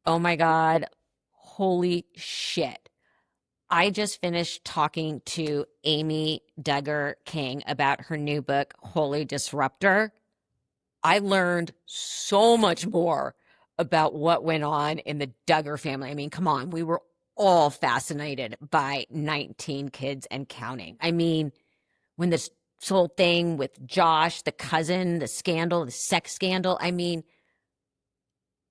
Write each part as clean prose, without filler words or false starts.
Oh my God. Holy shit. I just finished talking to Amy Duggar King about her new book, Holy Disruptor. I learned so much more about what went on in the Duggar family. I mean, come on, we were all fascinated by 19 kids and counting. I mean, when this whole thing with Josh, the cousin, the scandal, the sex scandal, I mean,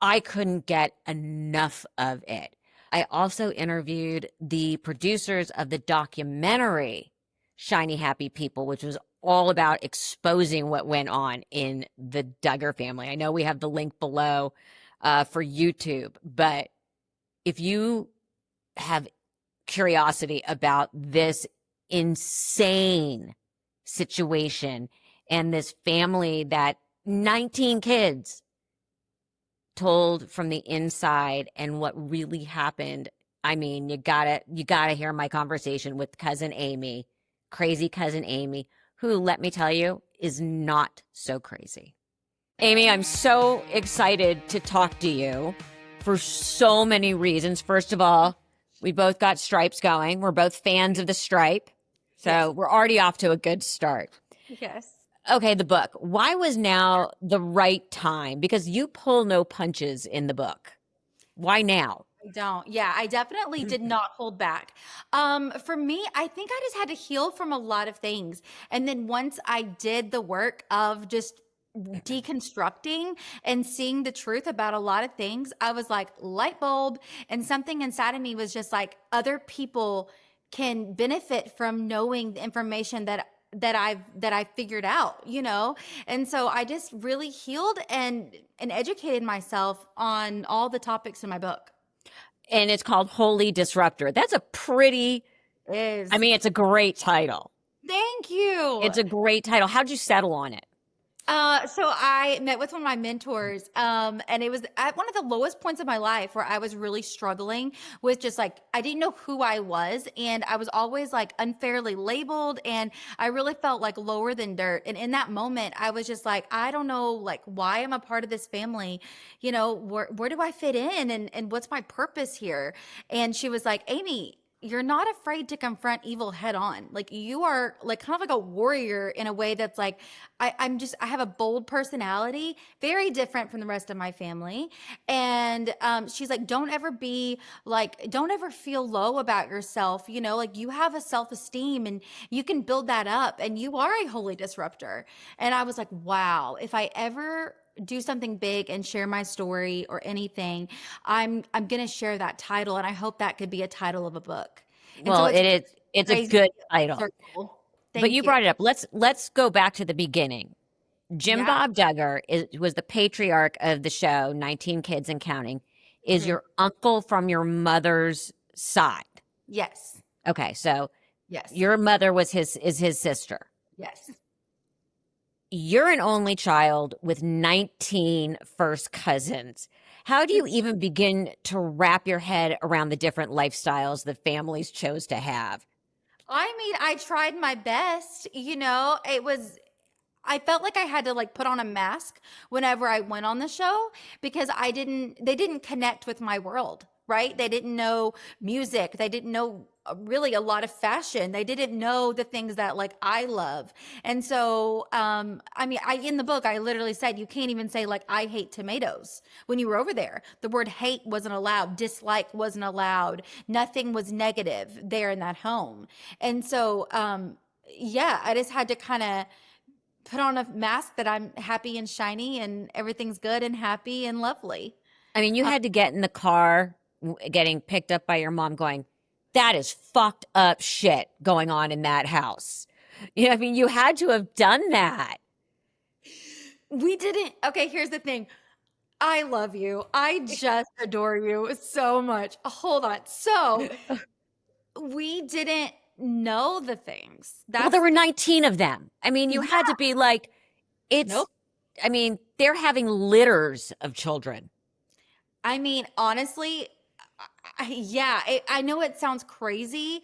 I couldn't get enough of it. I also interviewed the producers of the documentary Shiny Happy People, which was all about exposing what went on in the Duggar family. I know we have the link below for YouTube, but if you have curiosity about this insane situation and this family that 19 kids told from the inside and what really happened. I mean, you gotta hear my conversation with cousin Amy, crazy cousin Amy, who, let me tell you, is not so crazy. Amy, I'm so excited to talk to you for so many reasons. First of all, we both got stripes going. We're both fans of the stripe. So Yes. we're already off to a good start. Yes. Okay, the book. Why was now the right time? Because you pull no punches in the book. Why now? I don't. Yeah, I definitely did not hold back. For me, I think I just had to heal from a lot of things. And then once I did the work of just deconstructing and seeing the truth about a lot of things, I was like, light bulb. And something inside of me was just like, other people can benefit from knowing the information that I figured out, And so I just really healed and educated myself on all the topics in my book. And it's called Holy Disruptor. That's a pretty, I Is mean, it's a great title. Thank you. It's a great title. How'd you settle on it? So I met with one of my mentors, and it was at one of the lowest points of my life where I was really struggling with just like, I didn't know who I was, and I was always like unfairly labeled, and I really felt like lower than dirt. And in that moment, I was just like, I don't know, like, why I'm a part of this family, where do I fit in, and what's my purpose here? And she was like, Amy, you're not afraid to confront evil head on. Like, you are like kind of like a warrior in a way that's like, I have a bold personality, very different from the rest of my family. And she's like, don't ever feel low about yourself. Like, you have a self-esteem and you can build that up, and you are a holy disruptor. And I was like, wow, if I ever do something big and share my story or anything, I'm going to share that title, and I hope that could be a title of a book. And so Well, it's a crazy good title. circle. But Thank you you. brought it up. Let's go back to the beginning. Jim Yeah. Bob Duggar was the patriarch of the show, 19 Kids and Counting, is Mhm. your uncle from your mother's side. Yes. Okay, so Yes. your mother is his sister. Yes. You're an only child with 19 first cousins. How do you even begin to wrap your head around the different lifestyles the families chose to have? I mean, I tried my best, I felt like I had to like put on a mask whenever I went on the show, because they didn't connect with my world, right? They didn't know music. They didn't know really a lot of fashion. They didn't know the things that like I love. And so, I mean, in the book, I literally said, you can't even say like, I hate tomatoes when you were over there. The word hate wasn't allowed. Dislike wasn't allowed. Nothing was negative there in that home. And so, yeah, I just had to kind of put on a mask that I'm happy and shiny and everything's good and happy and lovely. I mean, you Uh, had to get in the car, getting picked up by your mom, going, that is fucked up shit going on in that house. I mean, you had to have done that. we didn't. Okay, here's the thing. I love you. I just adore you so much. Hold on. So we didn't know the things. Well, there That's were 19 of them. I mean, you had Yeah. to be like, it's, Nope. I mean, they're having litters of children. I mean, honestly, yeah, I know it sounds crazy,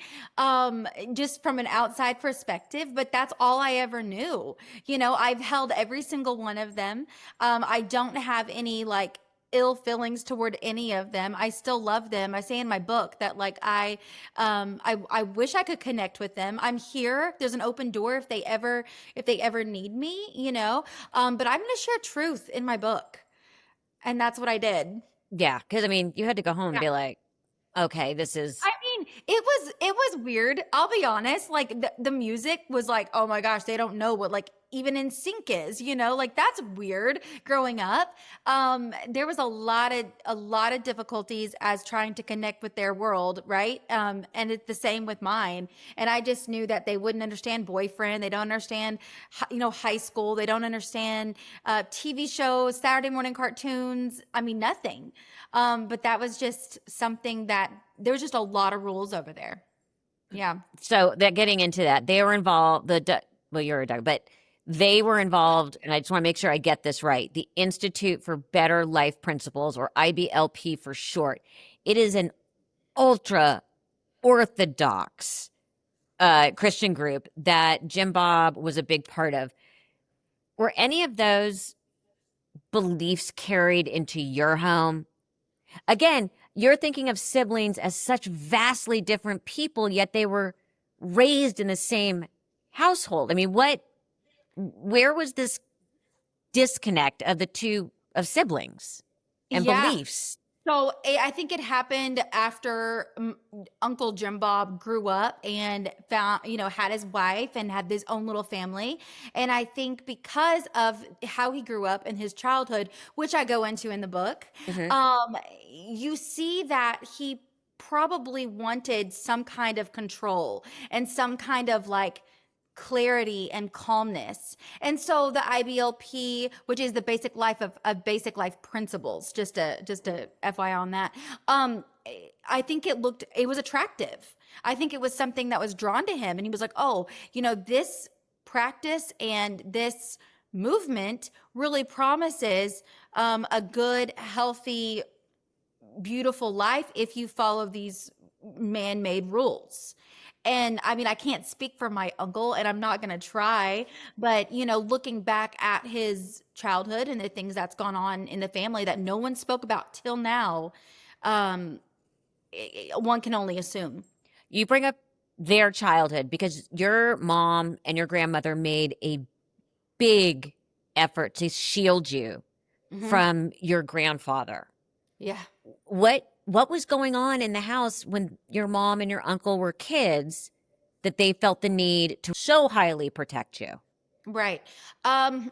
just from an outside perspective, but that's all I ever knew. I've held every single one of them. I don't have any like ill feelings toward any of them. I still love them. I say in my book that like I wish I could connect with them. I'm here. There's an open door if they ever need me, you know. But I'm going to share truth in my book. And that's what I did. Yeah, because I mean, you had to go home and Yeah. be like, okay, this is I mean, it was weird. I'll be honest. Like the music was like, oh my gosh, they don't know what like even in sync is, you know, like that's weird growing up. There was a lot of difficulties as trying to connect with their world, right? And it's the same with mine. And I just knew that they wouldn't understand boyfriend. They don't understand, high school. They don't understand TV shows, Saturday morning cartoons. I mean, nothing. But that was just something that there was just a lot of rules over there. Yeah. so that getting into that, they were involved. Well, you're a Doug, but they were involved, and I just want to make sure I get this right. The Institute for Better Life Principles, or IBLP for short. It is an ultra orthodox Christian group that Jim Bob was a big part of. Were any of those beliefs carried into your home? Again, you're thinking of siblings as such vastly different people, yet they were raised in the same household. I mean, where was this disconnect of the two of siblings and Yeah. beliefs? So I think it happened after Uncle Jim Bob grew up and found, had his wife and had his own little family. And I think because of how he grew up in his childhood, which I go into in the book, Mm-hmm. you see that he probably wanted some kind of control and some kind of like clarity and calmness. And so the IBLP, which is the basic life of basic life principles, just a FYI on that. I think it was attractive. I think it was something that was drawn to him. And he was like, oh, this practice and this movement really promises a good, healthy, beautiful life if you follow these man-made rules. And I mean, I can't speak for my uncle and I'm not going to try, but looking back at his childhood and the things that's gone on in the family that no one spoke about till now, um, one can only assume. You bring up their childhood because your mom and your grandmother made a big effort to shield you Hmm. from your grandfather. Yeah. What was going on in the house when your mom and your uncle were kids that they felt the need to so highly protect you? Right. Um,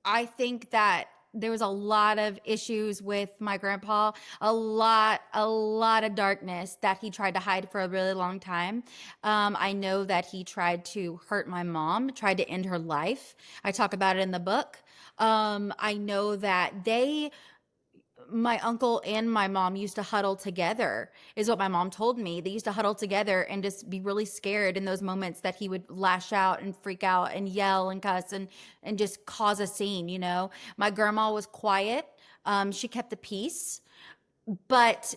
I think that there was a lot of issues with my grandpa, a lot of darkness that he tried to hide for a really long time. I know that he tried to hurt my mom, tried to end her life. I talk about it in the book. I know that my uncle and my mom used to huddle together, is what my mom told me. They used to huddle together and just be really scared in those moments that he would lash out and freak out and yell and cuss and just cause a scene, My grandma was quiet. She kept the peace, but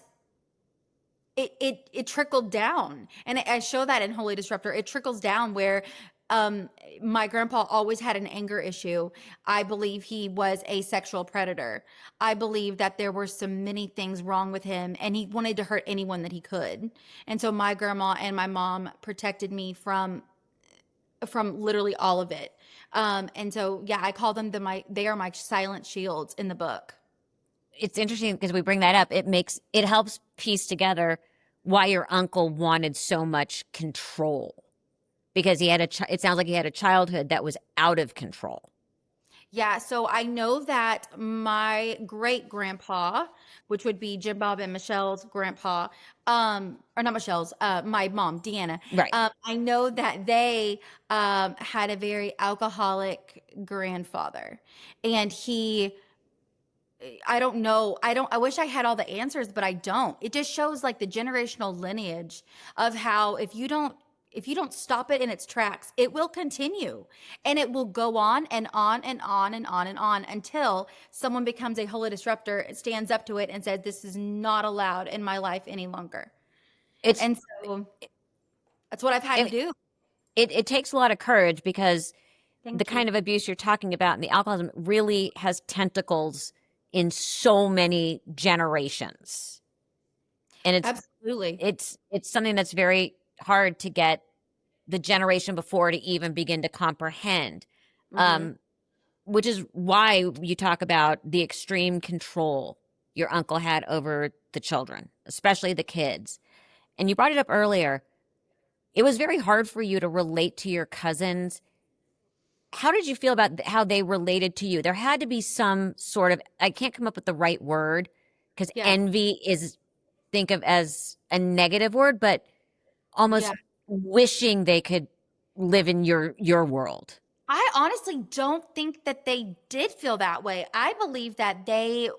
it trickled down. And I show that in Holy Disruptor. It trickles down where my grandpa always had an anger issue. I believe he was a sexual predator. I believe that there were some many things wrong with him and he wanted to hurt anyone that he could. And so my grandma and my mom protected me from literally all of it. And so yeah, I call them they are my silent shields in the book. It's interesting because we bring that up. It helps piece together why your uncle wanted so much control because it sounds like he had a childhood that was out of control. Yeah, so I know that my great grandpa, which would be Jim Bob and Michelle's grandpa, or not Michelle's, my mom, Deanna. Right. I know that they had a very alcoholic grandfather, and I don't know, I wish I had all the answers, but I don't. It just shows like the generational lineage of how if you don't stop it in its tracks, it will continue and it will go on and on and on and on and on until someone becomes a holy disruptor, stands up to it and says, this is not allowed in my life any longer. It's And so that's what I've had to it, do. it takes a lot of courage because the Thank you. kind of abuse you're talking about and the alcoholism really has tentacles in so many generations. And Absolutely. it's something that's very hard to get the generation before to even begin to comprehend. Mm-hmm. Which is why you talk about the extreme control your uncle had over the children, especially the kids. And you brought it up earlier. It was very hard for you to relate to your cousins. How did you feel about how they related to you? There had to be some sort of, I can't come up with the right word because Yeah. envy is think of as a negative word, but Yeah. almost wishing they could live in your world. I honestly don't think that they did feel that way. I believe that they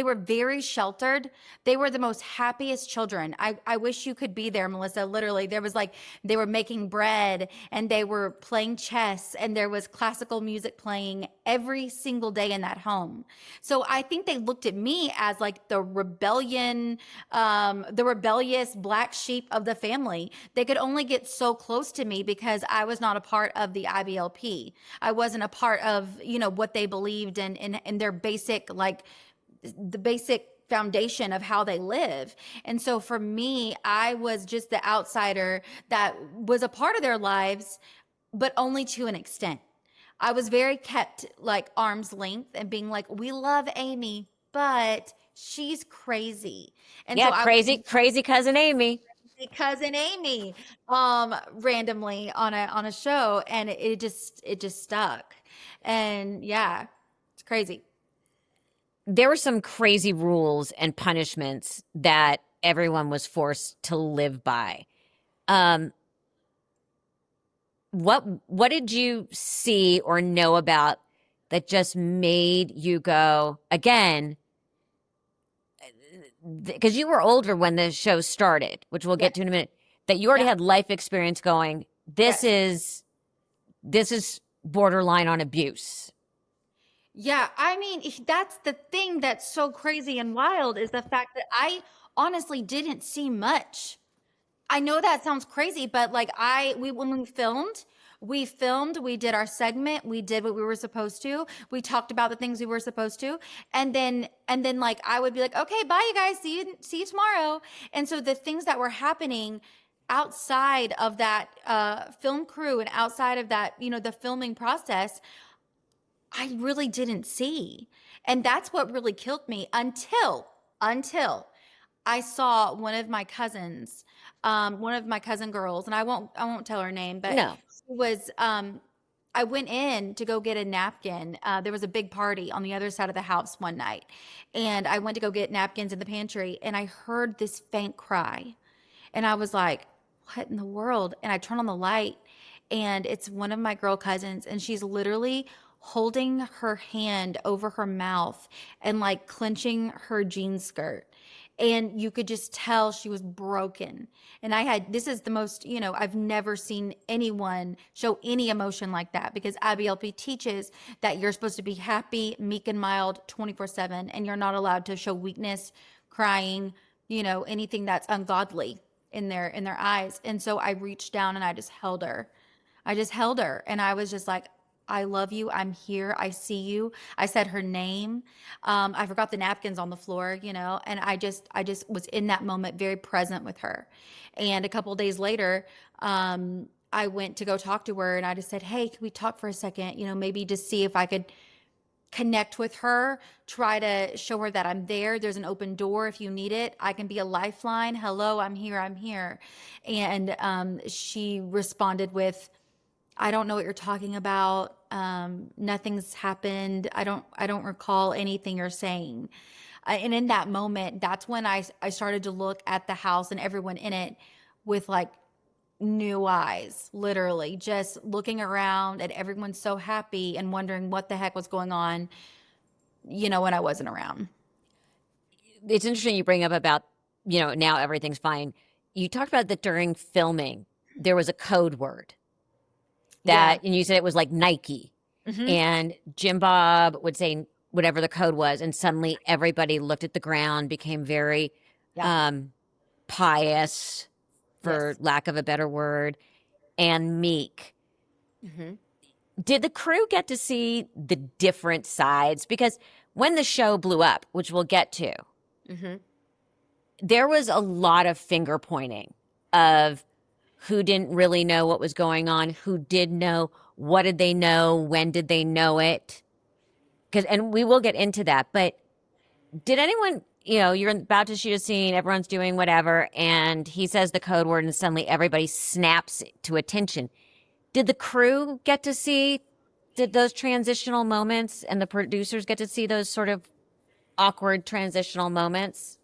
were very sheltered. They were the most happiest children. I wish you could be there, Melissa. Literally, there was like they were making bread and they were playing chess and there was classical music playing every single day in that home. So I think they looked at me as like the rebellious black sheep of the family. They could only get so close to me because I was not a part of the IBLP. I wasn't a part of, what they believed in their basic, like the basic foundation of how they live. And so for me, I was just the outsider that was a part of their lives, but only to an extent. I was very kept like arm's length and being like, we love Amy, but she's crazy. And so Yeah, I would crazy cousin Amy. see cousin Amy randomly on a show and it just stuck. And yeah, it's crazy. There were some crazy rules and punishments that everyone was forced to live by. Um, what did you see or know about that just made you go again? Because you were older when the show started, which we'll Yes. get to in a minute. That you already Yeah. had life experience going. This Yes. is borderline on abuse. Yeah, I mean, that's the thing that's so crazy and wild is the fact that I honestly didn't see much. I know that sounds crazy, but like we when we did our segment, we did what we were supposed to. We talked about the things we were supposed to, and then like I would be like, "Okay, bye you guys. See you tomorrow." And so the things that were happening outside of that film crew and outside of that, the filming process, I really didn't see. And that's what really killed me until I saw one of my cousin girls, and I won't tell her name, but No. she was I went in to go get a napkin. There was a big party on the other side of the house one night, and I went to go get napkins in the pantry, and I heard this faint cry, and I was like, "What in the world?" And I turn on the light, and it's one of my girl cousins, and she's literally holding her hand over her mouth and like clenching her jean skirt. And you could just tell she was broken. And this is the most, I've never seen anyone show any emotion like that because IBLP teaches that you're supposed to be happy, meek, and mild 24/7, and you're not allowed to show weakness, crying, anything that's ungodly in their eyes. And so I reached down and I just held her. And I was just like, I love you. I'm here. I see you. I said her name. I forgot the napkins on the floor, and I just was in that moment very present with her. And a couple of days later, I went to go talk to her and I just said, "Hey, can we talk for a second? Maybe just see if I could connect with her, try to show her that I'm there. There's an open door if you need it. I can be a lifeline. Hello, I'm here. I'm here." And she responded with, "I don't know what you're talking about. Nothing's happened. I don't recall anything you're saying." And in that moment, that's when I started to look at the house and everyone in it with like new eyes, literally just looking around at everyone so happy and wondering what the heck was going on, when I wasn't around. It's interesting you bring up about, now everything's fine. You talked about that during filming, there was a code word Yeah. and you said it was like Nike. Hmm. And Jim Bob would say whatever the code was, and suddenly everybody looked at the ground, became very Yeah. um, pious, for Yes. lack of a better word, and meek. Hmm. Did the crew get to see the different sides? Because when the show blew up, which we'll get to, there was a lot of finger pointing of who didn't really know what was going on, who did know, what did they know, when did they know it? And we will get into that. But did anyone, you're about to shoot a scene, everyone's doing whatever, and he says the code word, and suddenly everybody snaps to attention. Did the crew get to see those transitional moments, and the producers get to see those sort of awkward transitional moments?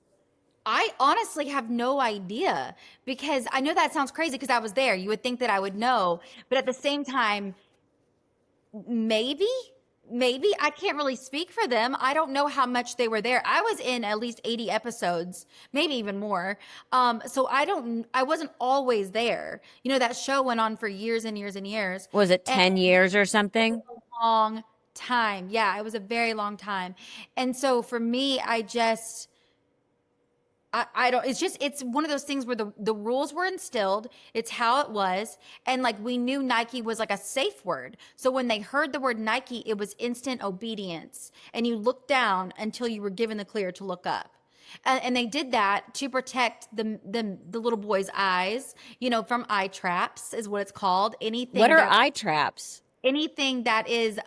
I honestly have no idea, because I know that sounds crazy because I was there. You would think that I would know, but at the same time, maybe, I can't really speak for them. I don't know how much they were there. I was in at least 80 episodes, maybe even more. So I wasn't always there. That show went on for years and years and years. Was it 10 years or something? A long time. Yeah, it was a very long time. And so for me, I don't, it's one of those things where the rules were instilled. It's how it was. And like, we knew Nike was like a safe word. So when they heard the word Nike, it was instant obedience. And you looked down until you were given the clear to look up. And they did that to protect the little boy's eyes, from eye traps is what it's called. What are eye traps? Anything that is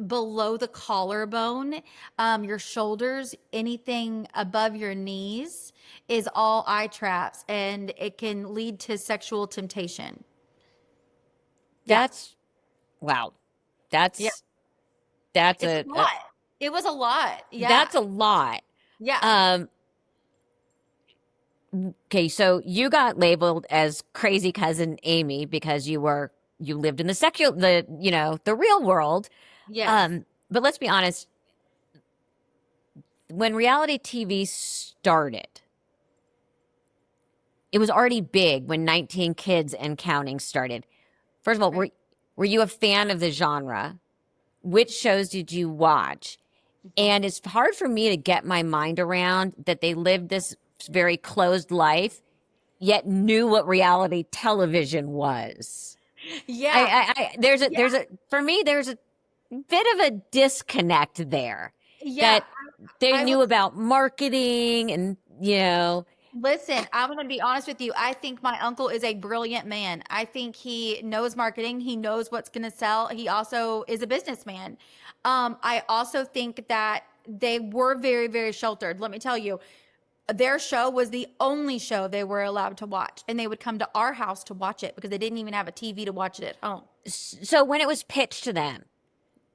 below the collarbone, your shoulders, anything above your knees is all eye traps, and it can lead to sexual temptation. That's wow. That's It's a lot. It was a lot. Yeah. That's a lot. Yeah. Okay, so you got labeled as crazy cousin Amy because you lived in the real world. Yes. But let's be honest, when reality TV started, it was already big when 19 Kids and Counting started. First of all, were you a fan of the genre? Which shows did you watch? And it's hard for me to get my mind around that they lived this very closed life, yet knew what reality television was. Yeah. For me, there's a bit of a disconnect there. Yeah. That they knew about marketing and, Listen, I'm going to be honest with you. I think my uncle is a brilliant man. I think he knows marketing. He knows what's going to sell. He also is a businessman. I also think that they were very, very sheltered. Let me tell you, their show was the only show they were allowed to watch. And they would come to our house to watch it because they didn't even have a TV to watch it at home. So when it was pitched to them,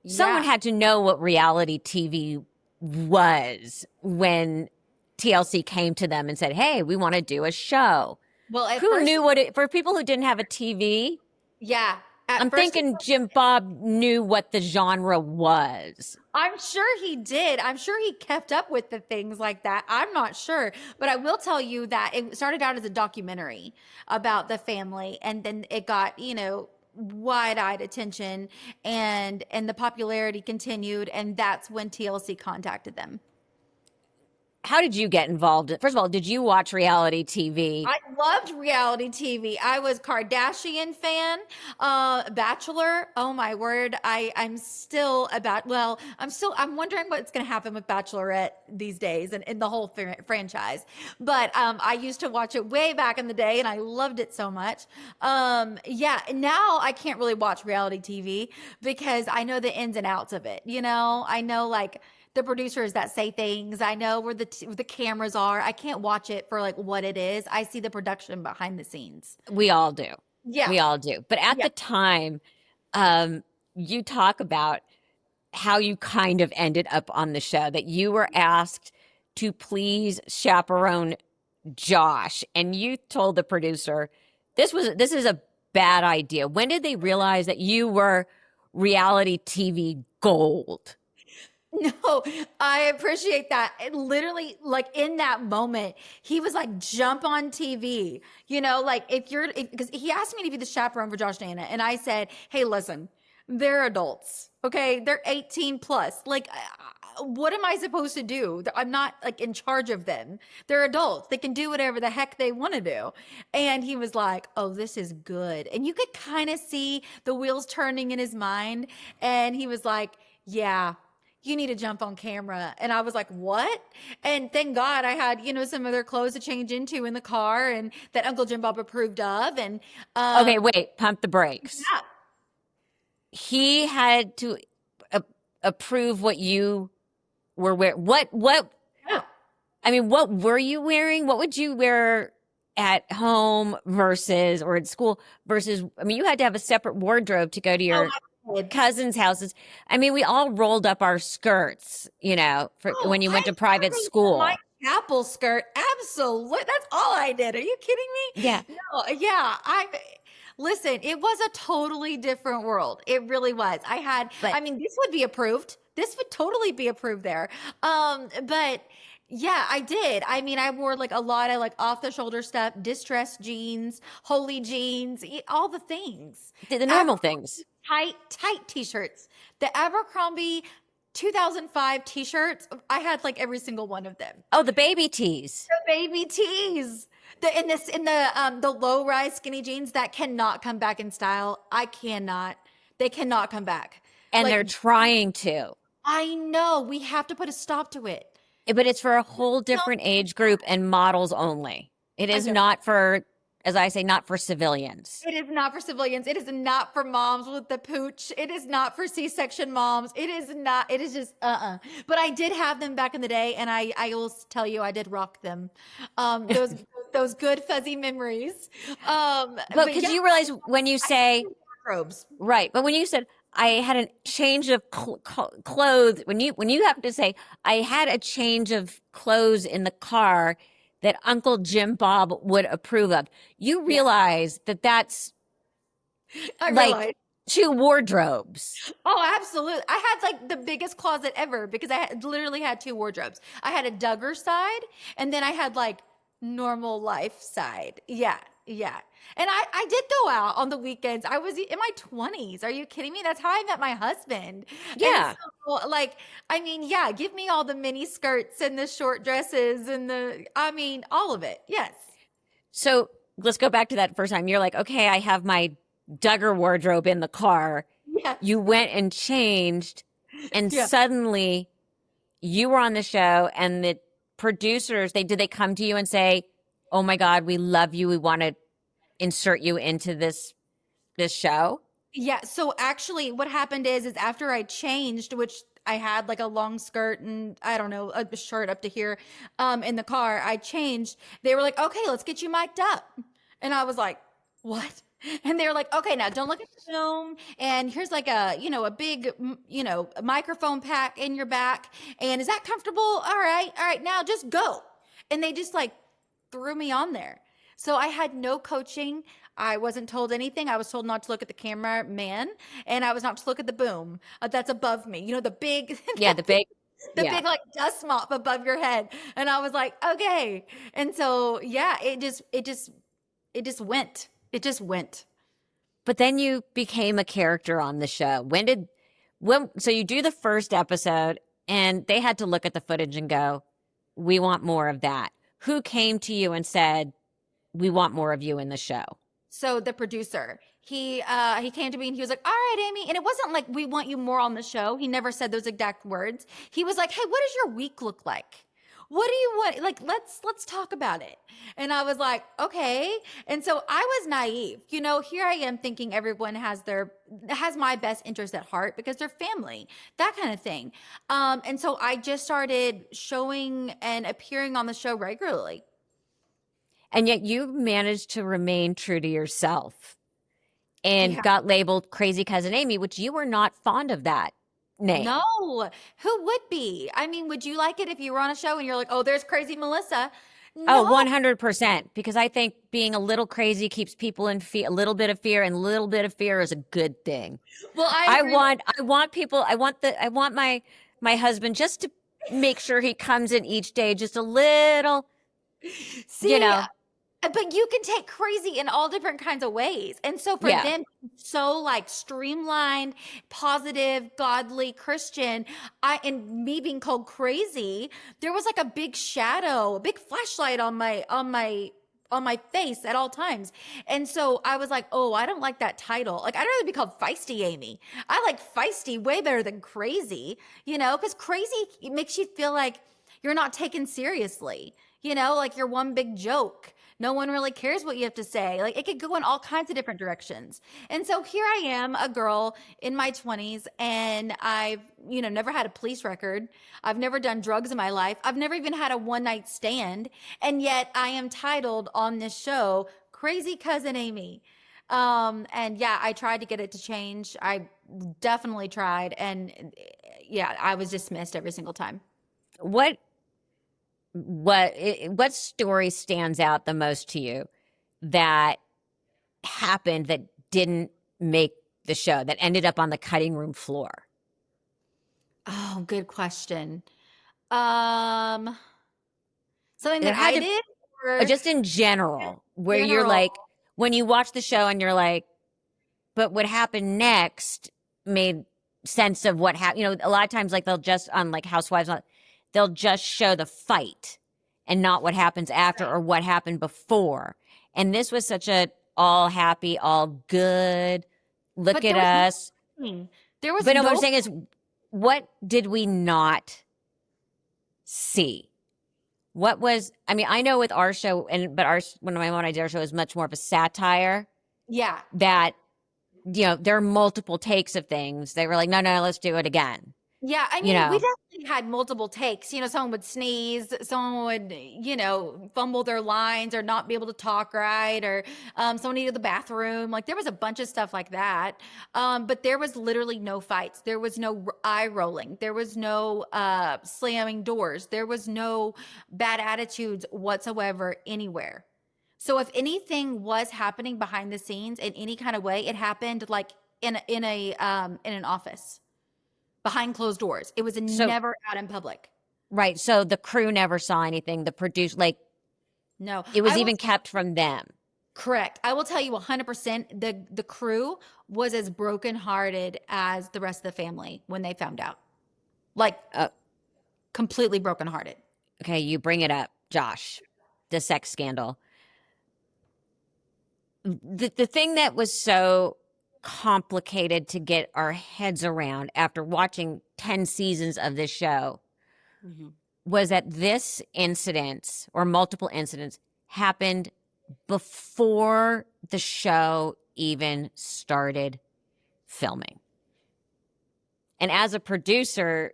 someone had to know what reality TV was when TLC came to them and said, "Hey, we want to do a show." Well, who knew for people who didn't have a TV? Yeah. I'm thinking Jim Bob knew what the genre was. I'm sure he did. I'm sure he kept up with the things like that. I'm not sure. But I will tell you that it started out as a documentary about the family. And then it got, wide-eyed attention, and the popularity continued. And that's when TLC contacted them. How did you get involved? First of all, did you watch reality TV? I loved reality TV. I was Kardashian fan, Bachelor. Oh my word. I'm wondering what's going to happen with Bachelorette these days and in the whole franchise. But I used to watch it way back in the day and I loved it so much. Now I can't really watch reality TV because I know the ins and outs of it. I know like the producers that say things. I know where the cameras are. I can't watch it for like what it is. I see the production behind the scenes. We all do. Yeah. We all do. But at the time, you talk about how you kind of ended up on the show, that you were asked to please chaperone Josh. And you told the producer, this is a bad idea. When did they realize that you were reality TV gold? No, I appreciate that. It literally, like in that moment, he was like, jump on TV. Because he asked me to be the chaperone for Josh Dana. And I said, hey, listen, they're adults. Okay. They're 18 plus. Like, what am I supposed to do? I'm not like in charge of them. They're adults. They can do whatever the heck they want to do. And he was like, oh, this is good. And you could kind of see the wheels turning in his mind. And he was like, yeah. you need to jump on camera. And I was like, what? And thank God I had, some other clothes to change into in the car and that Uncle Jim Bob approved of. And Okay, wait, pump the brakes. yeah. He had to a- approve what you were wearing. What Yeah. I mean, what were you wearing? What would you wear at home versus or at school versus? I mean, you had to have a separate wardrobe to go to Oh, your I did. cousins' houses. I mean, we all rolled up our skirts, for Oh, when you went I to private totally wore my school. chapel skirt. Absolutely. That's all I did. Are you kidding Yeah, me? No, yeah. Listen, it was a totally different world. It really was. but This would be approved. This would totally be approved there. But yeah, I did. I wore like a lot of like off the shoulder stuff, distressed jeans, holy jeans, all the things. the normal things. Tight t-shirts. The Abercrombie 2005 t-shirts, I had like every single one of them. Oh, the baby tees. The baby tees. The low rise skinny jeans that cannot come back in style. I cannot. They cannot come back. And Like, they're trying to. I know we have to put a stop to it. But it's for a whole different age group and models only. It is not for, as I say, not for civilians. It is not for civilians. It is not for moms with the pooch. It is not for C-section moms. It is not. It is just But I did have them back in the day, and I will tell you, I did rock them. Those good fuzzy memories. But because you realize when you say robes, right, but when you said I had a change of clothes, when you have to say I had a change of clothes in the car that Uncle Jim Bob would approve of, you realize that that's I like realized. 2 wardrobes. Oh, absolutely. I had like the biggest closet ever because literally had 2 wardrobes. I had a Duggar side and then I had like normal life side. Yeah. Yeah. And I did go out on the weekends. I was in my 20s. Are you kidding me? That's how I met my husband. Yeah. And so, yeah, give me all the mini skirts and the short dresses and all of it. Yes. So let's go back to that first time. You're like, okay, I have my Duggar wardrobe in the car. Yes. You went and changed, and Yeah. suddenly you were on the show, and the producers, did they come to you and say, oh my God, we love you. We want to insert you into this show? Yeah. So actually what happened is after I changed, which I had like a long skirt and I don't know, a shirt up to here, in the car, I changed. They were like, okay, let's get you mic'd up. And I was like, what? And they were like, okay, now don't look at the film. And here's like a big, microphone pack in your back. And is that comfortable? All right. Now just go. And they just like threw me on there. So I had no coaching. I wasn't told anything. I was told not to look at the camera man, and I was not to look at the boom that's above me. The big, Yeah, the big, big like dust mop above your head. And I was like, okay. And so yeah, it just went. It just went. But then you became a character on the show. So you do the first episode, and they had to look at the footage and go, we want more of that. Who came to you and said, we want more of you in the show? So the producer, he came to me and he was like, all right, Amy. And it wasn't like, we want you more on the show. He never said those exact words. He was like, hey, what does your week look like? What do you want? Like, let's talk about it. And I was like, okay. And so I was naive. Here I am thinking everyone has my best interest at heart because they're family, that kind of thing. And so I just started showing and appearing on the show regularly. And yet you managed to remain true to yourself and Yeah. got labeled Crazy Cousin Amy, which you were not fond of that name. No, who would be? Would you like it if you were on a show and you're like, oh, there's crazy Melissa? Oh, No. 100%. Because I think being a little crazy keeps people in fear, a little bit of fear, and a little bit of fear is a good thing. Well, I want my husband just to make sure he comes in each day just a little, See, but you can take crazy in all different kinds of ways. And so for them, so like streamlined, positive, godly Christian, and me being called crazy, there was like a big shadow, a big flashlight on my on my face at all times. And so I was like, oh, I don't like that title. Like, I'd rather be called Feisty Amy. I like feisty way better than crazy, because crazy makes you feel like you're not taken seriously, like you're one big joke. No one really cares what you have to say. Like, it could go in all kinds of different directions. And so here I am, a girl in my 20s, and I've, never had a police record. I've never done drugs in my life. I've never even had a one night stand. And yet I am titled on this show, Crazy Cousin Amy. And yeah, I tried to get it to change. I definitely tried. And yeah, I was dismissed every single time. What story stands out the most to you that happened that didn't make the show, that ended up on the cutting room floor? Oh, good question. Um, Something There that had I to, did, or or just in general, where you're general? like, when you watch the show and you're like, but what happened next made sense of what happened. A lot of times, like, they'll just, on like Housewives, they'll just show the fight and not what happens after or what happened before. And this was such a all happy, all good, look But at there was us. nothing. There was But no, what I'm no. saying is, what did we not see? What was, I mean, I know with our show, but when my mom and I did our show, it was much more of a satire Yeah. that, there are multiple takes of things. They were like, no, no, let's do it again. Yeah, I You mean, we know, definitely had multiple takes. Someone would sneeze, someone would, fumble their lines or not be able to talk right, or someone needed the bathroom. Like, there was a bunch of stuff like that. But there was literally no fights. There was no eye rolling. There was no slamming doors. There was no bad attitudes whatsoever anywhere. So if anything was happening behind the scenes in any kind of way, it happened like in an office behind closed doors. It was so, never out in public. right. So the crew never saw anything. The produce, like, No, it was I will. even kept from them. Correct. I will tell you 100%. The crew was as brokenhearted as the rest of the family when they found out, like Uh, completely brokenhearted. okay, you bring it up, Josh, the sex scandal. The thing that was so complicated to get our heads around after watching 10 seasons of this show was that this incident, or multiple incidents, happened before the show even started filming. And as a producer,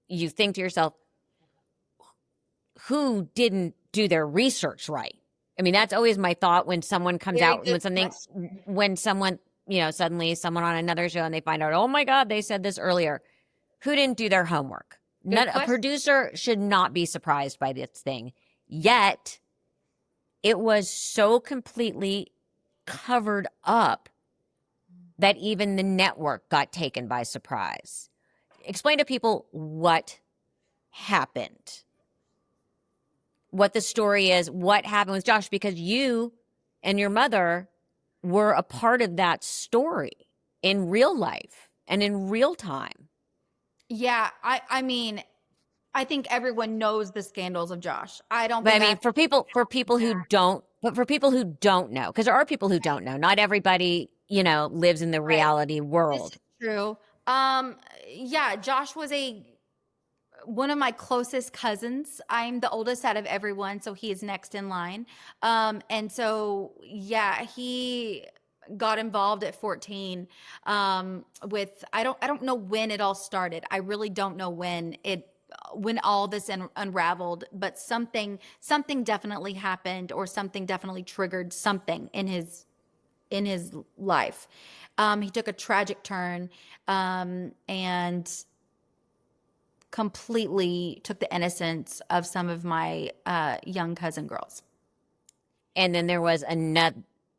you think to yourself, who didn't do their research right? I mean, that's always my thought when someone comes Very out good with something, question. when someone, suddenly someone on another show and they find out, oh my God, they said this earlier. Who didn't do their homework? Good A question. producer should not be surprised by this thing. Yet, it was so completely covered up that even the network got taken by surprise. Explain to people what happened, what the story is, what happened with Josh, because you and your mother were a part of that story in real life and in real time. Yeah, I mean, I think everyone knows the scandals of Josh. I don't But I think I mean, have to. for people who don't know, because there are people who don't know. Not everybody, lives in the Right. reality This world. is true. Yeah, Josh was one of my closest cousins. I'm the oldest out of everyone, so he is next in line. And so yeah, he got involved at 14 with I don't know when it all started. I really don't know when all this unraveled, but something definitely happened, or something definitely triggered something in his life. He took a tragic turn, and completely took the innocence of some of my young cousin girls. And then there was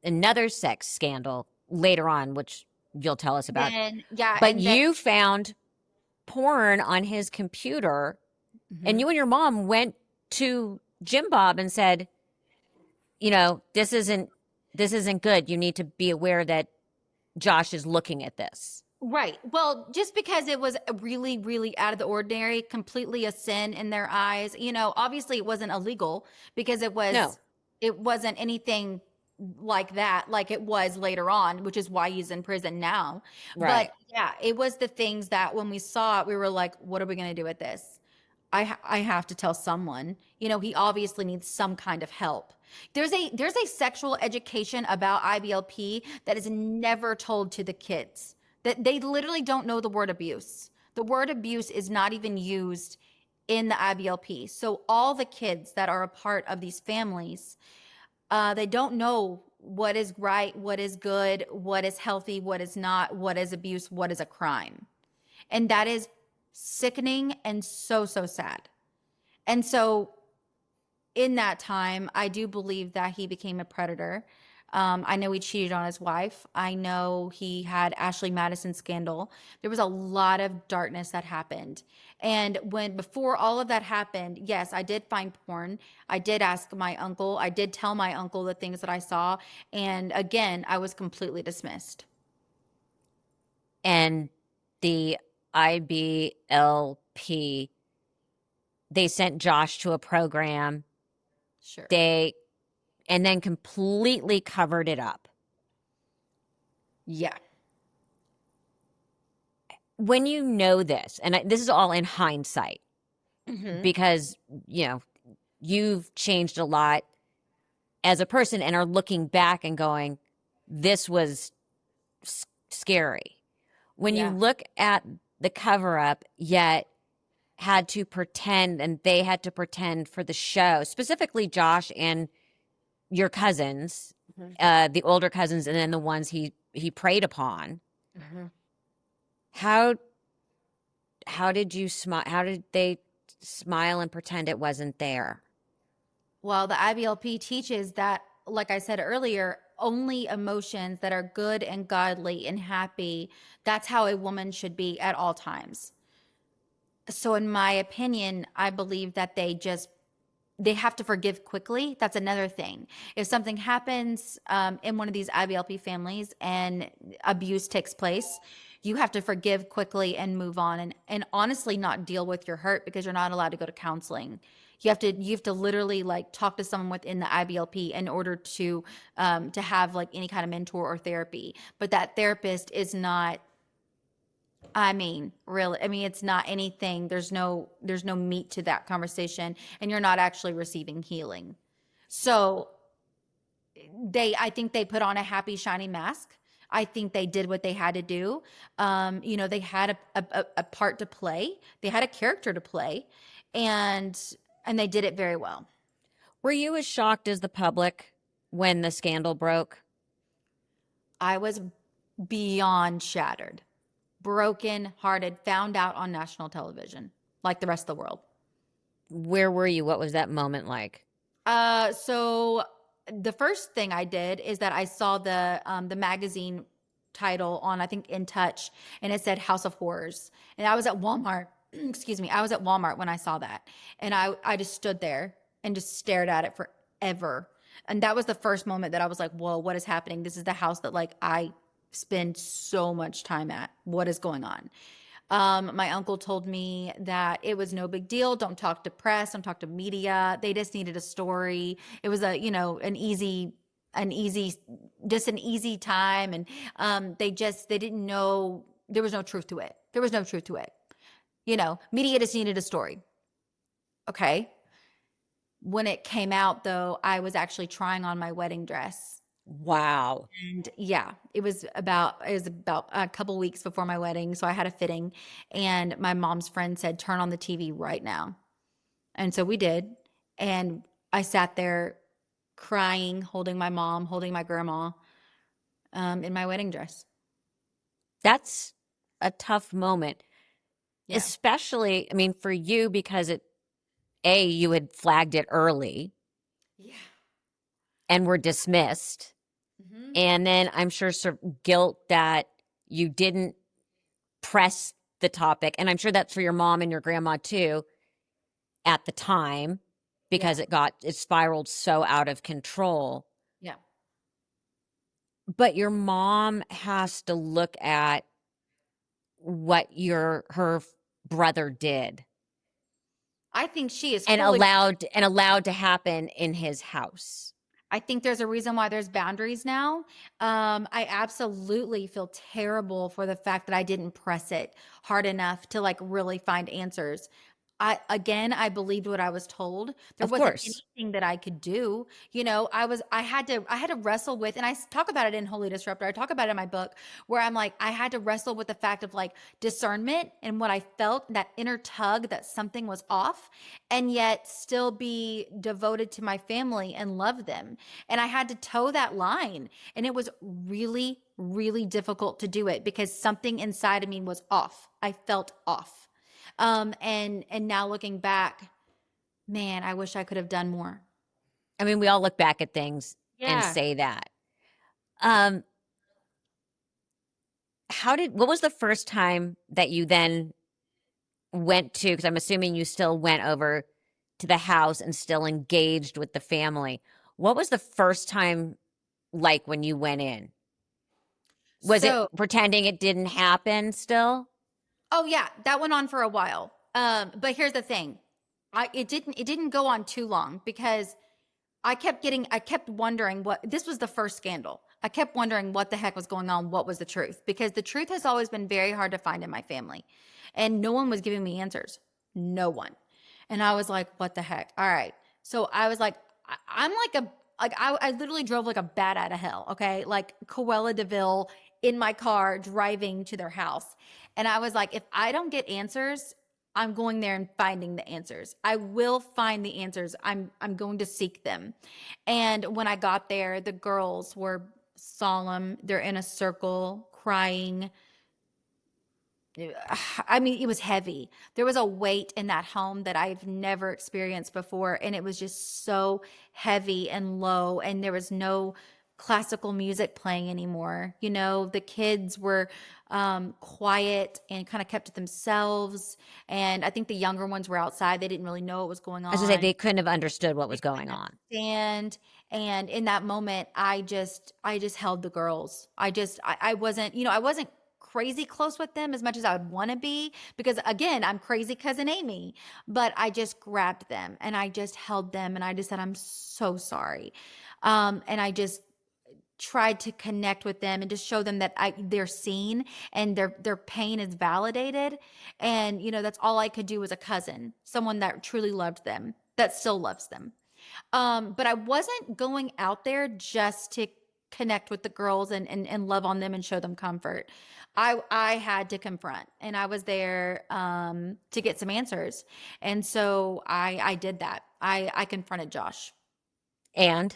another sex scandal later on, which you'll tell us about. Then yeah, But and then you found porn on his computer, and mhm. you and your mom went to Jim Bob and said, this isn't good. You need to be aware that Josh is looking at this. Right. Well, just because it was really, really out of the ordinary, completely a sin in their eyes. Obviously it wasn't illegal because No. it wasn't anything like that, like it was later on, which is why he's in prison now. Right. But yeah, it was the things that when we saw it, we were like, what are we going to do with this? I have to tell someone. You know, he obviously needs some kind of help. There's a sexual education about IBLP that is never told to the kids. That they literally don't know the word abuse. The word abuse is not even used in the IBLP. So all the kids that are a part of these families, they don't know what is right, what is good, what is healthy, what is not, what is abuse, what is a crime. And that is sickening and so, so sad. And so in that time, I do believe that he became a predator. I know he cheated on his wife. I know he had Ashley Madison scandal. There was a lot of darkness that happened. And when before all of that happened, yes, I did find porn. I did ask my uncle. I did tell my uncle the things that I saw. And again, I was completely dismissed. And the IBLP, they sent Josh to a program. Sure. And then completely covered it up. Yeah. When you know this, and this is all in hindsight, because, you know, you've changed a lot as a person and are looking back and going, this was scary. When you Yeah. look at the cover up, yet had to pretend, and they had to pretend for the show, specifically Josh and your cousins, the older cousins, and then the ones he preyed upon. How did you smile? How did they smile and pretend it wasn't there? Well, the IBLP teaches that, like I said earlier, only emotions that are good and godly and happy, that's how a woman should be at all times. So, in my opinion, I believe that they have to forgive quickly. That's another thing. If something happens in one of these IBLP families and abuse takes place, you have to forgive quickly and move on and honestly not deal with your hurt because you're not allowed to go to counseling. You have to literally like talk to someone within the IBLP in order to have like any kind of mentor or therapy. But that therapist is not, I mean, really, I mean, it's not anything. There's no meat to that conversation, and you're not actually receiving healing. So I think they put on a happy, shiny mask. I think they did what they had to do. They had a part to play. They had a character to play, and they did it very well. Were you as shocked as the public when the scandal broke? I was beyond shattered, broken hearted, found out on national television, like the rest of the world. Where were you? What was that moment like? So the first thing I did is that I saw the magazine title on, I think, In Touch, and it said House of Horrors. And I was at Walmart. Excuse me. I was at Walmart when I saw that, and I just stood there and just stared at it forever. And that was the first moment that I was like, "Whoa, what is happening? This is the house that like I spend so much time at. What is going on?" My uncle told me that it was no big deal. Don't talk to press, don't talk to media. They just needed a story. It was an easy, just an easy time. And they didn't know, there was no truth to it. There was no truth to it. Media just needed a story. Okay. When it came out, though, I was actually trying on my wedding dress. Wow. And yeah, it was about a couple weeks before my wedding, so I had a fitting, and my mom's friend said, "Turn on the TV right now." And so we did, and I sat there crying, holding my mom, holding my grandma, in my wedding dress. That's a tough moment, Yeah. especially, I mean, for you, because you had flagged it early Yeah. and were dismissed. Hmm. And then I'm sure guilt that you didn't press the topic. And I'm sure that's for your mom and your grandma too at the time, because Yeah. it spiraled so out of control. Yeah. But your mom has to look at what her brother did I think she is and fully. allowed to happen in his house. I think there's a reason why there's boundaries now. I absolutely feel terrible for the fact that I didn't press it hard enough to like really find answers. I believed what I was told. There Of wasn't course. anything that I could do. You know, I had to wrestle with, and talk about it in Holy Disruptor. I talk about it in my book where I'm like, I had to wrestle with the fact of like discernment and what I felt, that inner tug that something was off, and yet still be devoted to my family and love them. And I had to toe that line. And it was really, really difficult to do it because something inside of me was off. I felt off. And now looking back, man, I wish I could have done more. I mean, we all look back at things and Yeah. say that. Um, what was the first time that you then went to, because I'm assuming you still went over to the house and still engaged with the family. What was the first time like when you went in? Was it So, pretending it didn't happen still? oh yeah, that went on for a while. But here's the thing. It didn't go on too long because I kept wondering what this was the first scandal. I kept wondering what the heck was going on, what was the truth? Because the truth has always been very hard to find in my family. And no one was giving me answers. No one. And I was like, what the heck? All right. So I was like, I'm like I literally drove like a bat out of hell. Okay. Like Coella DeVille in my car driving to their house. And I was like, if I don't get answers, I'm going there and finding the answers. I will find the answers. I'm going to seek them. And when I got there, the girls were solemn. They're in a circle crying. I mean, it was heavy. There was a weight in that home that I've never experienced before. And it was just so heavy and low. And there was no classical music playing anymore. You know, the kids were quiet and kind of kept to themselves. And I think the younger ones were outside. They didn't really know what was going As I say, on. they couldn't have understood what They was going couldn't on. understand. And in that moment, I just held the girls. I wasn't, I wasn't crazy close with them as much as I would want to be because again, I'm crazy cousin Amy, but I just grabbed them and I just held them and I just said, I'm so sorry. And I just tried to connect with them and just show them that they're seen and their pain is validated. And, that's all I could do as a cousin, someone that truly loved them, that still loves them. But I wasn't going out there just to connect with the girls and love on them and show them comfort. I had to confront and I was there to get some answers. And so I did that. I confronted Josh. And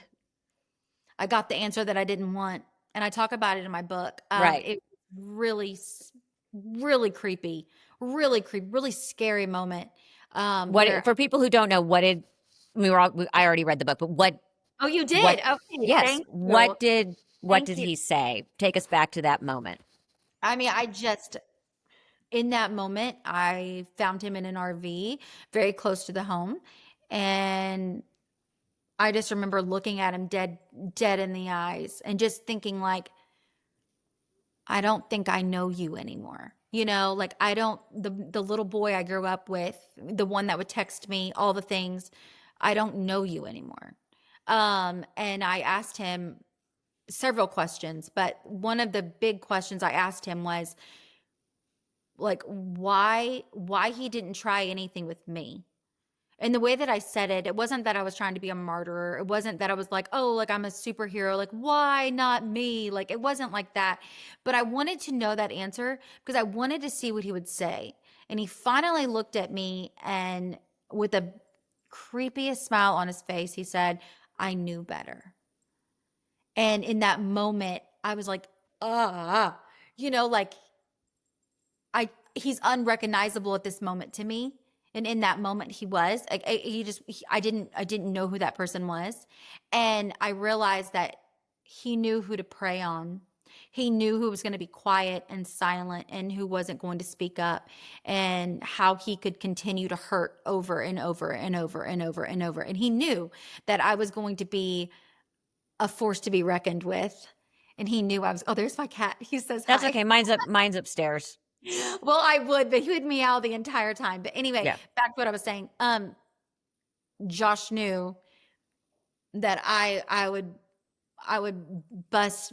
I got the answer that I didn't want. And I talk about it in my book. right. It really, really creepy, really scary moment. Where For people who don't know, I already read the book, but Oh, you what did? Okay, yes, thank you. what Thank did you. he say? Take us back to that moment. I mean, in that moment, I found him in an RV very close to the home. And I just remember looking at him dead in the eyes and just thinking like, I don't think I know you anymore. Like I don't the little boy I grew up with, the one that would text me all the things, I don't know you anymore. And I asked him several questions, but one of the big questions I asked him was like why he didn't try anything with me. And the way that I said it, it wasn't that I was trying to be a martyr. It wasn't that I was like, oh, like I'm a superhero. Like, why not me? Like, it wasn't like that. But I wanted to know that answer because I wanted to see what he would say. And he finally looked at me and with the creepiest smile on his face, he said, I knew better. And in that moment, I was like, like he's unrecognizable at this moment to me. And in that moment he was like, I didn't know who that person was. And I realized that he knew who to prey on. He knew who was going to be quiet and silent and who wasn't going to speak up, and how he could continue to hurt over and over and over and over and over. And he knew that I was going to be a force to be reckoned with. And he knew I was, oh, there's my cat. He says That's hi. okay. Mine's upstairs. Well, I would, but he would meow the entire time. But anyway, Yeah. back to what I was saying. Josh knew that I would bust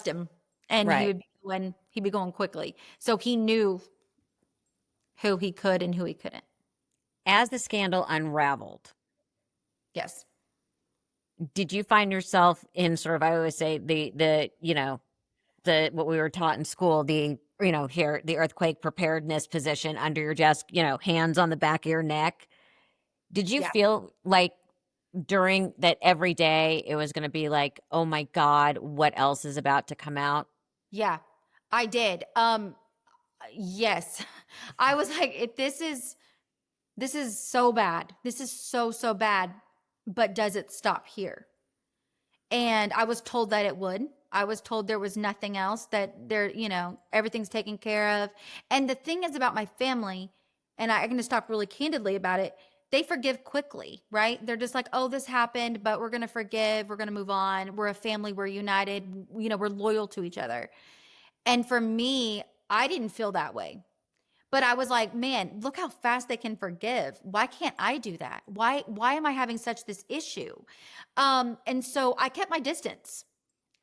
him, and Right. he'd be going quickly. So he knew who he could and who he couldn't. As the scandal unraveled, Yes. did you find yourself in sort of, I always say the the what we were taught in school, the here, the earthquake preparedness position under your desk, hands on the back of your neck? Did you Yeah. feel like during that every day it was going to be like, oh my God, what else is about to come out? Yeah. I did. Yes. I was like, if this is so bad. This is so bad, but does it stop here? And I was told that it would. I was told there was nothing else, that everything's taken care of. And the thing is about my family, and I'm going to talk really candidly about it, they forgive quickly, right? They're just like, oh, this happened, but we're going to forgive. We're going to move on. We're a family. We're united. We're loyal to each other. And for me, I didn't feel that way. But I was like, man, look how fast they can forgive. Why can't I do that? Why am I having such this issue? And so I kept my distance.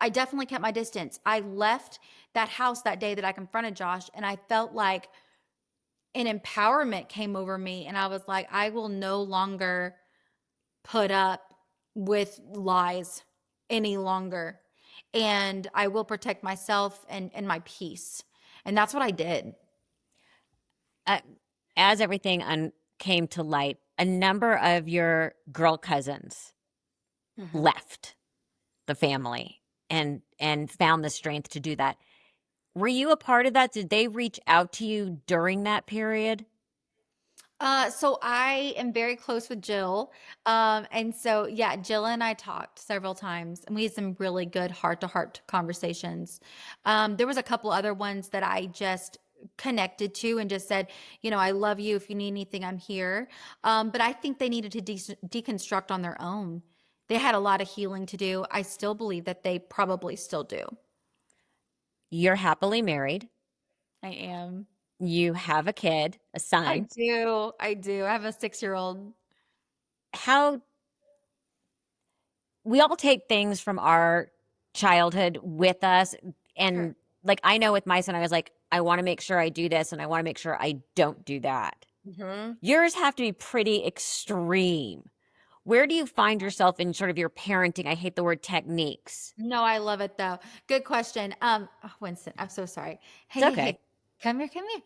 I definitely kept my distance. I left that house that day that I confronted Josh, and I felt like an empowerment came over me. And I was like, I will no longer put up with lies any longer. And I will protect myself and my peace. And that's what I did. uh, as everything came to light, a number of your girl cousins Mhm. left the family and found the strength to do that. Were you a part of that? Did they reach out to you during that period? So I am very close with Jill. And so yeah, Jill and I talked several times, and we had some really good heart to heart conversations. There was a couple other ones that I just connected to and just said, I love you. If you need anything, I'm here. But I think they needed to deconstruct on their own. They had a lot of healing to do. I still believe that they probably still do. You're happily married. I am. You have a kid, a I son. do. I do. I have a 6-year-old. How we all take things from our childhood with us. Sure. And like, I know with my son, I was like, I want to make sure I do this and I want to make sure I don't do that. Mhm. Yours have to be pretty extreme. Where do you find yourself in sort of your parenting? I hate the word techniques. No, I love it though. Good question. Winston, I'm so sorry. It's Hey, hey, okay. hey. Come here, come here.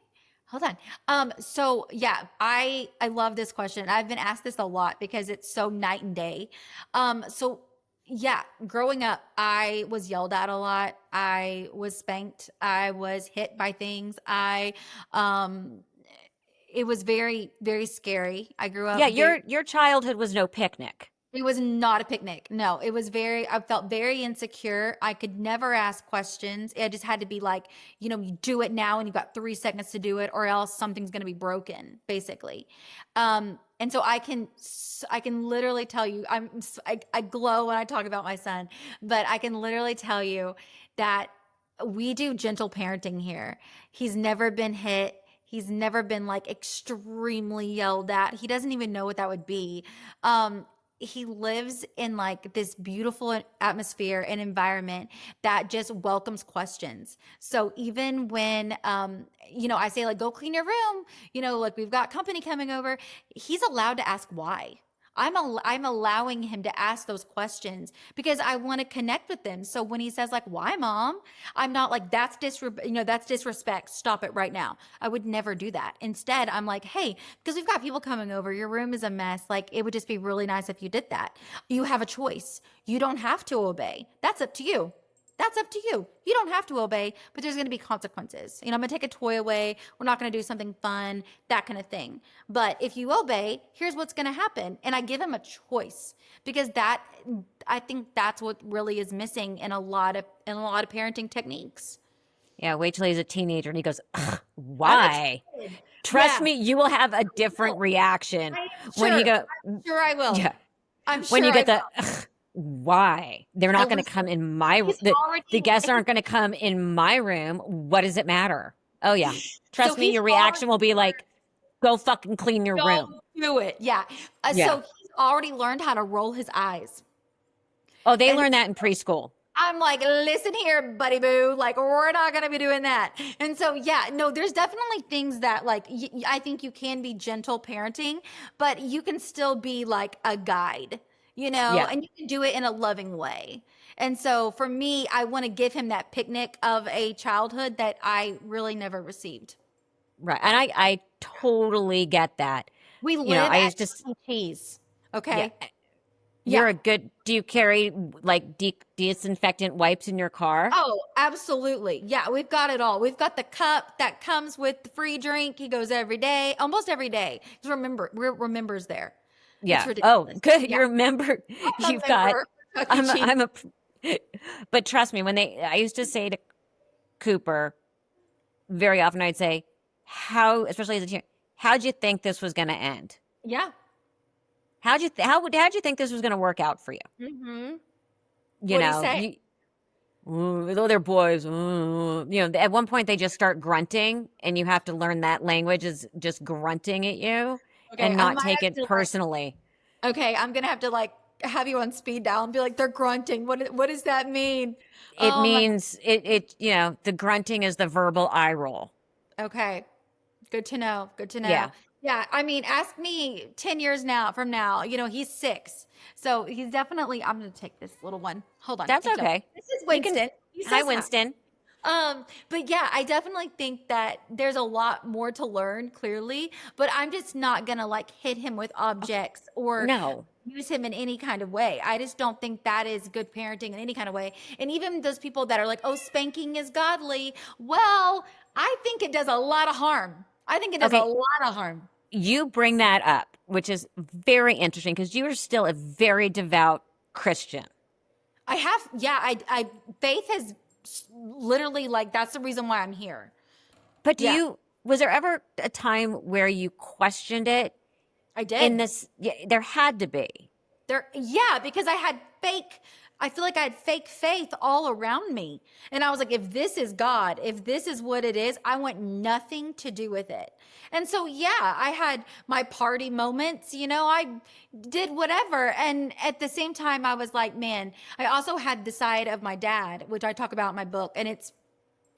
Hold on. So yeah, I love this question. I've been asked this a lot because it's so night and day. So yeah, growing up, I was yelled at a lot. I was spanked. I was hit by things. Um it was very, very scary. I grew Yeah, up very. your childhood was no picnic. It was not a picnic. No, it was I felt very insecure. I could never ask questions. It just had to be like, you do it now and you've got 3 seconds to do it, or else something's going to be broken, basically. And so I can literally tell you, I glow when I talk about my son, but I can literally tell you that we do gentle parenting here. He's never been hit. He's never been like extremely yelled at. He doesn't even know what that would be. He lives in like this beautiful atmosphere and environment that just welcomes questions. So even when I say like go clean your room, like we've got company coming over, he's allowed to ask why. I'm allowing him to ask those questions because I want to connect with them. So when he says like why mom, I'm not like that's disrespect. Stop it right now. I would never do that. Instead, I'm like, hey, because we've got people coming over. Your room is a mess. Like, it would just be really nice if you did that. You have a choice. You don't have to obey. That's up to you. That's up to you. You don't have to obey, but there's going to be consequences. I'm going to take a toy away. We're not going to do something fun, that kind of thing. But if you obey, here's what's going to happen. And I give him a choice because I think that's what really is missing in a lot of parenting techniques. Yeah, wait till he's a teenager and he goes, "Ugh, I'm why? excited. Trust Yeah, me, you will have a different will. reaction I am when he sure. go, I'm sure I will. yeah, I'm when sure you I get will. the, "Ugh, why? They're not And going to come listen, in my, he's the already guests aren't going to come in my room. What does it matter? Oh yeah. so Trust me, he's your already reaction will be like, go fucking clean your don't room. do it. Yeah. Yeah. So he's already learned how to roll his eyes. Oh, they And learn that in preschool. I'm like, listen here, buddy boo. Like, we're not going to be doing that. And so, yeah, no, there's definitely things that, like, I think you can be gentle parenting, but you can still be like a guide, Yeah, and you can do it in a loving way. And so, for me, I want to give him that picnic of a childhood that I really never received. right. And I totally get that. We You know, live I at was just, Chuck E. Cheese. yeah, Okay. you're Yeah. a good, do you carry like disinfectant wipes in your car? Oh, absolutely. Yeah, we've got it all. We've got the cup that comes with the free drink. He goes every day, almost every day. Because we're remembers there. It's Yeah. Oh, ridiculous. good. Yeah, You remember, I'm you've a got, member of Chuck E. Cheese. I'm a, but trust me, I used to say to Cooper very often, I'd say, especially as a teenager, how'd you think this was going to end? Yeah. How'd you think this was going to work out for you? Mm-hmm. You What do you know, say? though they're boys, at one point they just start grunting, and you have to learn that language is just grunting at you Okay, and I not might take have it to like. personally. Okay, I'm gonna have to like have you on speed dial and be like, they're grunting. What does that mean? It Oh my. means the grunting is the verbal eye roll. Okay. Good to know. Good to know. Yeah, Yeah, I mean, ask me 10 years now from now. He's 6. So he's definitely I'm gonna take this little one. Hold on. that's Hey, Joan. okay. This is You can. Winston. He Hi, says hi. Winston. But yeah, I definitely think that there's a lot more to learn, clearly, but I'm just not gonna like hit him with objects or No. use him in any kind of way. I just don't think that is good parenting in any kind of way. And even those people that are like, oh, spanking is godly. Well, I think it does a lot of harm. I think it does a Okay, lot of harm. you bring that up, which is very interesting because you are still a very devout Christian. I have, yeah, faith has literally like, that's the reason why I'm here. But Yeah, was there ever a time where you questioned it I in did. this? Yeah, there had to be. Yeah, because I feel like I had fake faith all around me. And I was like, if this is God, if this is what it is, I want nothing to do with it. And so, yeah, I had my party moments, I did whatever. And at the same time, I was like, man, I also had the side of my dad, which I talk about in my book. And it's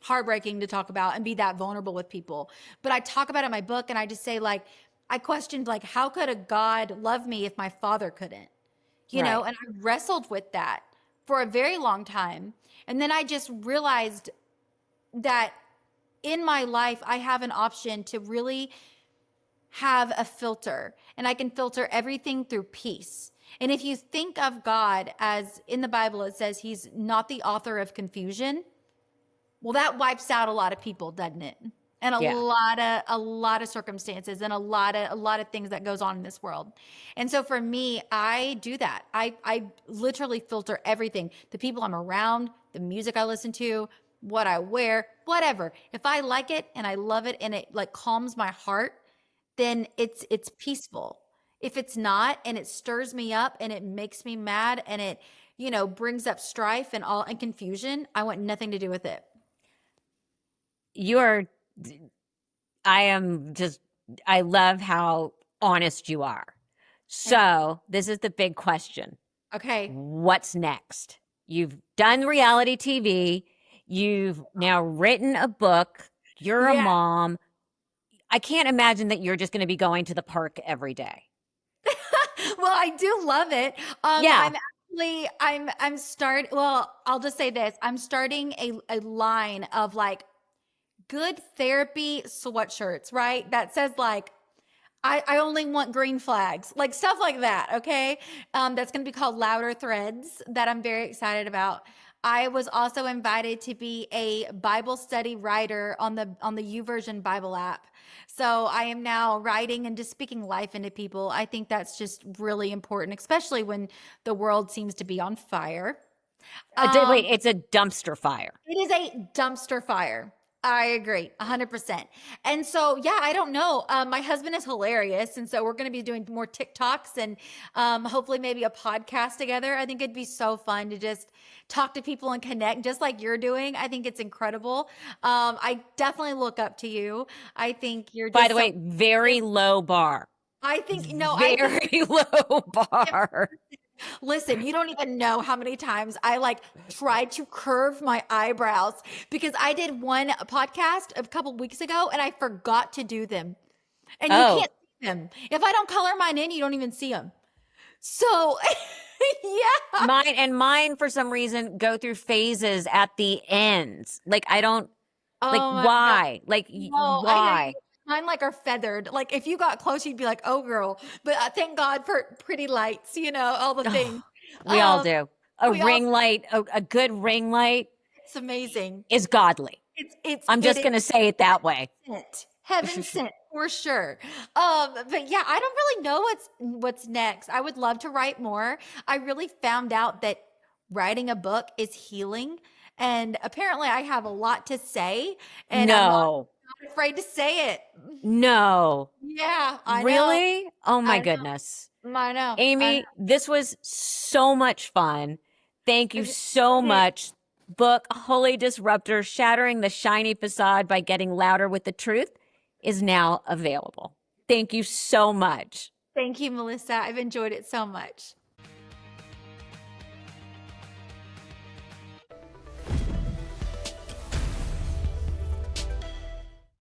heartbreaking to talk about and be that vulnerable with people. But I talk about it in my book and I just say, like, I questioned, like, how could a God love me if my father couldn't? Right. And I wrestled with that for a very long time. And then I just realized that in my life, I have an option to really have a filter, and I can filter everything through peace. And if you think of God as in the Bible, it says he's not the author of confusion. Well, that wipes out a lot of people, doesn't it? And Yeah. a lot of circumstances and a lot of things that goes on in this world. And so for me, I do that. I literally filter everything. The people I'm around, the music I listen to, what I wear, whatever. If I like it and I love it and it like calms my heart, then it's peaceful. If it's not and it stirs me up and it makes me mad and it, brings up strife and all and confusion, I want nothing to do with it. You are, I am just, I love how honest you are. Thank you. So, this is the big question. Okay. What's next? You've done reality TV. You've now written a book. You're a Yeah. mom. I can't imagine that you're just going to be going to the park every day. Well, I do love it. Yeah. I'm start. Well, I'll just say this. I'm starting a line of like good therapy sweatshirts, right? That says like, I only want green flags, like stuff like that. Okay. That's going to be called Louder Threads that I'm very excited about. I was also invited to be a Bible study writer on the YouVersion Bible app. So I am now writing and just speaking life into people. I think that's just really important, especially when the world seems to be on fire. Wait, Um, it's a dumpster fire. it is a dumpster fire. I agree 100%. And so, yeah, I don't know. My husband is hilarious. And so we're going to be doing more TikToks and hopefully maybe a podcast together. I think it'd be so fun to just talk to people and connect just like you're doing. I think it's incredible. I definitely look up to you. I think you're By just the so way, very low bar. I think no, I think Very low bar. listen, you don't even know how many times I like tried to curve my eyebrows because I did one podcast a couple weeks ago and I forgot to do them. And you Oh, can't see them. If I don't color mine in, you don't even see them. So, yeah. mine for some reason go through phases at the ends. Like I don't like Oh my God. why? Like No, I hear you. why? Mine like are feathered. Like if you got close, you'd be like, "Oh, girl." But thank God for pretty lights. All the things. We all Um, do. A we all. ring light, a good ring light It's amazing. is godly. I'm It just is going to say it that way. sent, heaven sent for sure. But yeah, I don't really know what's next. I would love to write more. I really found out that writing a book is healing, and apparently, I have a lot to say, and I'm No, not afraid to say it. no. Yeah, I know. Really? Oh my I goodness. know. I know. I know. Amy, this was so much fun. Thank you It so really is. much. Book Holy Disruptor, Shattering the Shiny Facade by Getting Louder with the Truth is now available. Thank you so much. Thank you, Melissa. I've enjoyed it so much.